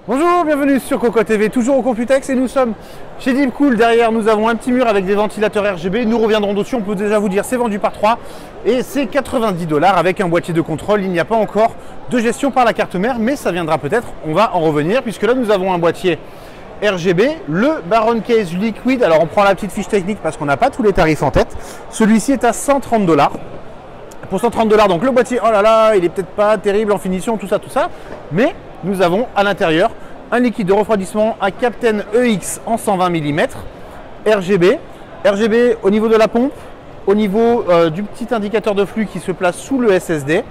Bonjour, bienvenue sur Coco TV, toujours au Computex et nous sommes chez Deepcool. Derrière nous avons un petit mur avec des ventilateurs RGB, nous reviendrons dessus, on peut déjà vous dire c'est vendu par 3 et c'est 90 $ avec un boîtier de contrôle. Il n'y a pas encore de gestion par la carte mère mais ça viendra peut-être, on va en revenir puisque là nous avons un boîtier RGB, le Baron Case Liquid. Alors on prend la petite fiche technique parce qu'on n'a pas tous les tarifs en tête. Celui-ci est à 130 $. Pour 130 $, donc le boîtier, oh là là, il est peut-être pas terrible en finition, tout ça, mais nous avons à l'intérieur un liquide de refroidissement à Captain EX en 120 mm, RGB au niveau de la pompe, au niveau du petit indicateur de flux qui se place sous le SSD.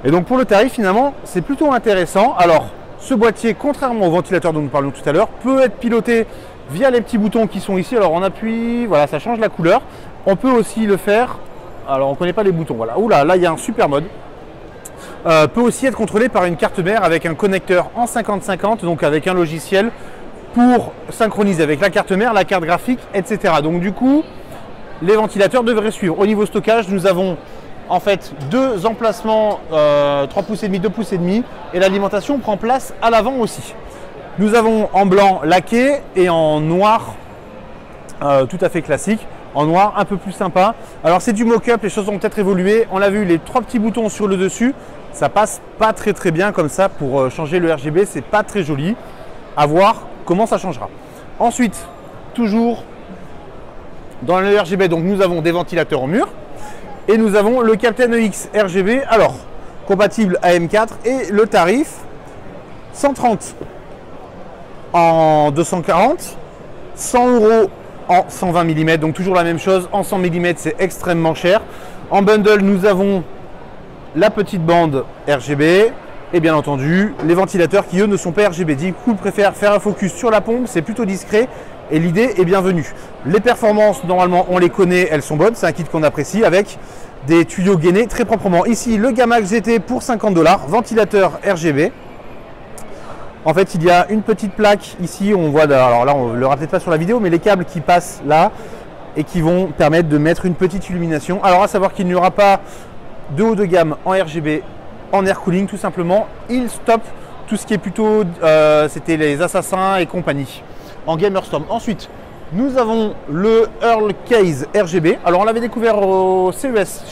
Et donc pour le tarif, finalement, c'est plutôt intéressant. Alors, ce boîtier, contrairement au ventilateur dont nous parlions tout à l'heure, peut être piloté via les petits boutons qui sont ici. Alors on appuie, voilà, ça change la couleur. On peut aussi le faire, alors on ne connaît pas les boutons, voilà. Oula, là il y a un super mode. Peut aussi être contrôlé par une carte mère avec un connecteur en 50-50, donc avec un logiciel pour synchroniser avec la carte mère, la carte graphique, etc. Donc du coup, les ventilateurs devraient suivre. Au niveau stockage, nous avons en fait deux emplacements 3,5 pouces, 2,5 pouces et l'alimentation prend place à l'avant aussi. Nous avons en blanc laqué et en noir tout à fait classique. En noir, un peu plus sympa. Alors c'est du mock-up, les choses ont peut-être évolué. On l'a vu, les trois petits boutons sur le dessus, ça passe pas très bien comme ça pour changer le RGB, c'est pas très joli. À voir comment ça changera. Ensuite, toujours dans le RGB, donc nous avons des ventilateurs au mur et nous avons le Captain EX RGB, alors compatible AM4 et le tarif 130 en 240, 100 € en 120 mm, donc toujours la même chose. En 100 mm, c'est extrêmement cher. En bundle, nous avons la petite bande RGB et bien entendu les ventilateurs qui eux ne sont pas RGB. Deepcool préfère faire un focus sur la pompe, c'est plutôt discret et l'idée est bienvenue. Les performances, normalement, on les connaît, elles sont bonnes. C'est un kit qu'on apprécie avec des tuyaux gainés très proprement. Ici, le Gamax GT pour 50 $, ventilateur RGB. En fait, il y a une petite plaque ici, on voit, alors là on ne le verra peut-être pas sur la vidéo, mais les câbles qui passent là et qui vont permettre de mettre une petite illumination. Alors à savoir qu'il n'y aura pas de haut de gamme en RGB, en air cooling tout simplement. Il stoppe tout ce qui est plutôt, c'était les Assassins et compagnie, en Gamerstorm. Ensuite, nous avons le Earl Case RGB. Alors on l'avait découvert au CES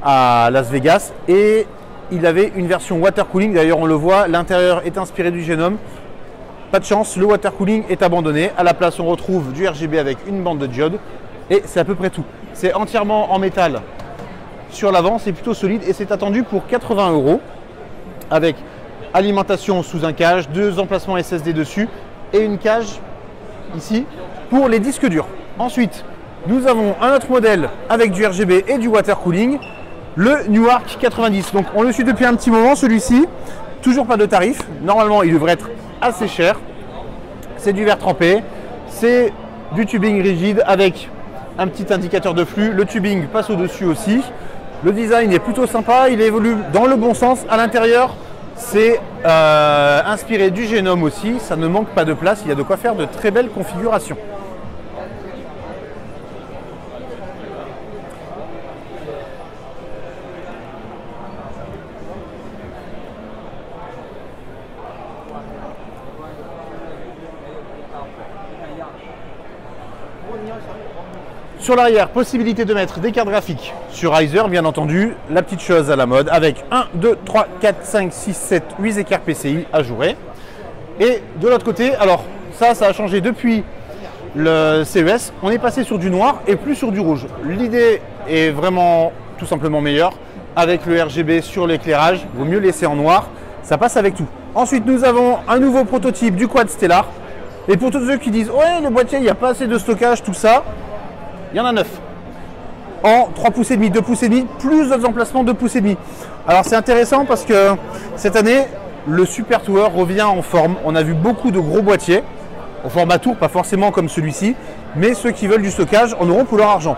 à Las Vegas et il avait une version water cooling, d'ailleurs on le voit, l'intérieur est inspiré du Genome. Pas de chance, le water cooling est abandonné. À la place, on retrouve du RGB avec une bande de diode et c'est à peu près tout. C'est entièrement en métal sur l'avant, c'est plutôt solide et c'est attendu pour 80 € avec alimentation sous un cage, deux emplacements SSD dessus et une cage ici pour les disques durs. Ensuite, nous avons un autre modèle avec du RGB et du water cooling. Le Newark 90, donc on le suit depuis un petit moment celui-ci, toujours pas de tarif, normalement il devrait être assez cher, c'est du verre trempé, c'est du tubing rigide avec un petit indicateur de flux, le tubing passe au-dessus aussi, le design est plutôt sympa, il évolue dans le bon sens, à l'intérieur c'est inspiré du Genome aussi, ça ne manque pas de place, il y a de quoi faire de très belles configurations. Sur l'arrière, possibilité de mettre des cartes graphiques sur Riser, bien entendu, la petite chose à la mode, avec 1, 2, 3, 4, 5, 6, 7, 8 écarts PCI à jouer. Et de l'autre côté, alors ça a changé depuis le CES, on est passé sur du noir et plus sur du rouge. L'idée est vraiment tout simplement meilleure, avec le RGB sur l'éclairage, vaut mieux laisser en noir, ça passe avec tout. Ensuite, nous avons un nouveau prototype du Quad Stellar. Et pour tous ceux qui disent « Ouais, le boîtier, il n'y a pas assez de stockage, tout ça », il y en a 9 en 3,5 pouces, 2,5 pouces, plus d'autres emplacements 2,5 pouces. Alors c'est intéressant parce que cette année, le Super Tower revient en forme. On a vu beaucoup de gros boîtiers, au format tour, pas forcément comme celui-ci, mais ceux qui veulent du stockage en auront pour leur argent.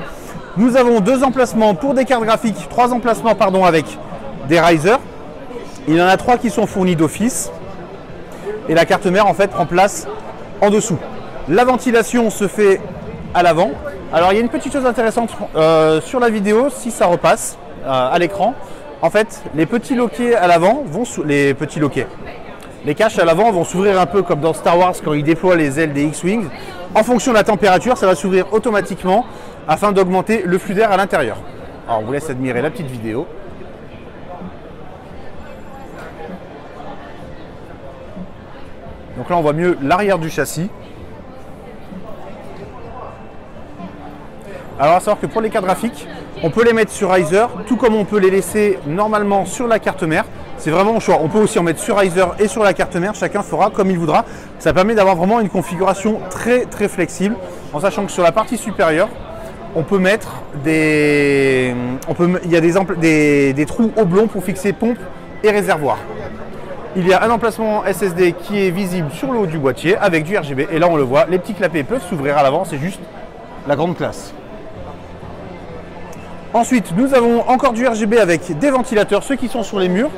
Nous avons deux emplacements pour des cartes graphiques, trois emplacements pardon, avec des risers. Il y en a 3 qui sont fournis d'office. Et la carte mère en fait prend place en dessous. La ventilation se fait à l'avant. Alors il y a une petite chose intéressante sur la vidéo, si ça repasse à l'écran. En fait, les petits loquets à l'avant vont sous les petits loquets. Les caches à l'avant vont s'ouvrir un peu comme dans Star Wars quand ils déploient les ailes des X-Wing. En fonction de la température, ça va s'ouvrir automatiquement afin d'augmenter le flux d'air à l'intérieur. Alors on vous laisse admirer la petite vidéo. Donc là on voit mieux l'arrière du châssis. Alors à savoir que pour les cartes graphiques, on peut les mettre sur Riser, tout comme on peut les laisser normalement sur la carte mère. C'est vraiment au choix. On peut aussi en mettre sur Riser et sur la carte mère, chacun fera comme il voudra. Ça permet d'avoir vraiment une configuration très flexible, en sachant que sur la partie supérieure, on peut mettre il y a des trous oblongs pour fixer pompe et réservoir. Il y a un emplacement SSD qui est visible sur le haut du boîtier avec du RGB. Et là on le voit, les petits clapets peuvent s'ouvrir à l'avant, c'est juste la grande classe. Ensuite, nous avons encore du RGB avec des ventilateurs, ceux qui sont sur les murs.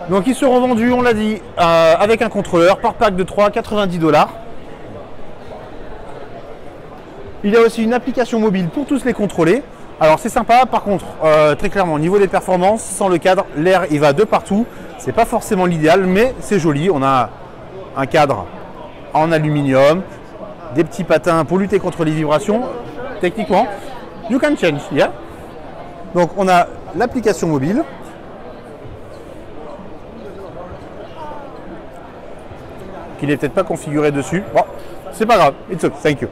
Donc ils seront vendus, on l'a dit, avec un contrôleur par pack de 3, 90 $. Il y a aussi une application mobile pour tous les contrôler. Alors c'est sympa, par contre, très clairement, au niveau des performances, sans le cadre, l'air il va de partout. C'est pas forcément l'idéal, mais c'est joli. On a un cadre en aluminium, des petits patins pour lutter contre les vibrations. Techniquement, you can change, yeah. Donc on a l'application mobile. Qui n'est peut-être pas configuré dessus. Bon, c'est pas grave, it's okay, thank you.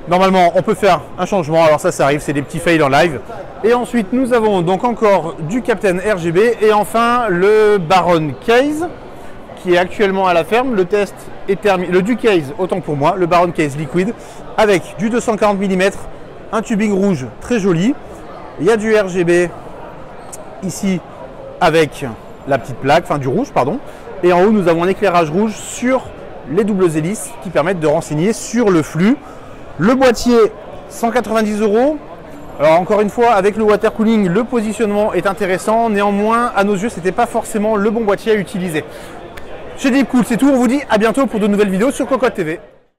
Normalement, on peut faire un changement, alors ça arrive, c'est des petits fails en live. Et ensuite, nous avons donc encore du Captain RGB et enfin le Baron Case qui est actuellement à la ferme. Le test est terminé, le du Case, autant pour moi, le Baron Case liquide avec du 240 mm, un tubing rouge très joli. Il y a du RGB ici avec la petite plaque, enfin du rouge, pardon. Et en haut, nous avons un éclairage rouge sur les doubles hélices qui permettent de renseigner sur le flux. Le boîtier, 190 €. Alors encore une fois, avec le water cooling, le positionnement est intéressant. Néanmoins, à nos yeux, ce n'était pas forcément le bon boîtier à utiliser. Chez Deepcool, c'est tout. On vous dit à bientôt pour de nouvelles vidéos sur Cocotte TV.